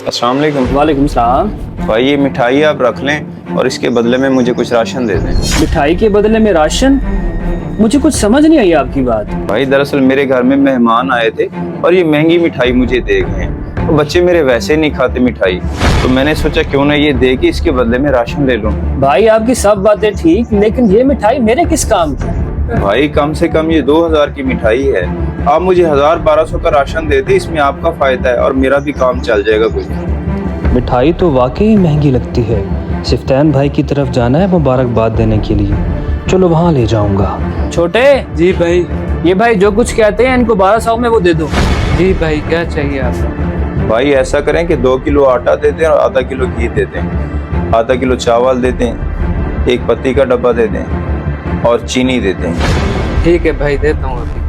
अस्सलाम वालेकुम। वालेकुम सलाम। भाई ये मिठाई आप रख लें और इसके बदले में मुझे कुछ राशन दे दें। मिठाई के बदले में राशन? मुझे कुछ समझ नहीं आई आपकी बात। भाई दरअसल मेरे घर में मेहमान आए थे और ये महंगी मिठाई मुझे दे गए हैं। तो बच्चे मेरे वैसे नहीं खाते मिठाई, तो मैंने सोचा क्यों ना ये दे के इसके बदले में राशन ले लूं। भाई आपकी सब बातें ठीक, लेकिन ये मिठाई मेरे किस काम की? भाई कम से कम ये 2000 की मिठाई है। आप मुझे 1000-1200 का राशन दे दे, इसमें आपका फायदा है और मेरा भी काम चल जाएगा कुछ। मिठाई तो वाकई महंगी लगती है। सिफ्तान भाई की तरफ जाना है मुबारकबाद देने के लिए, चलो वहाँ ले जाऊंगा। छोटे जी भाई। ये भाई जो कुछ कहते हैं इनको 1200 में वो दे दो। जी भाई, क्या चाहिए आपको? भाई ऐसा करें कि 2 किलो आटा दे दें और आधा किलो घी दे दें, आधा किलो चावल दे दें, एक पत्ती का डब्बा दे दें और चीनी दे दें। ठीक है भाई, देता हूँ अभी।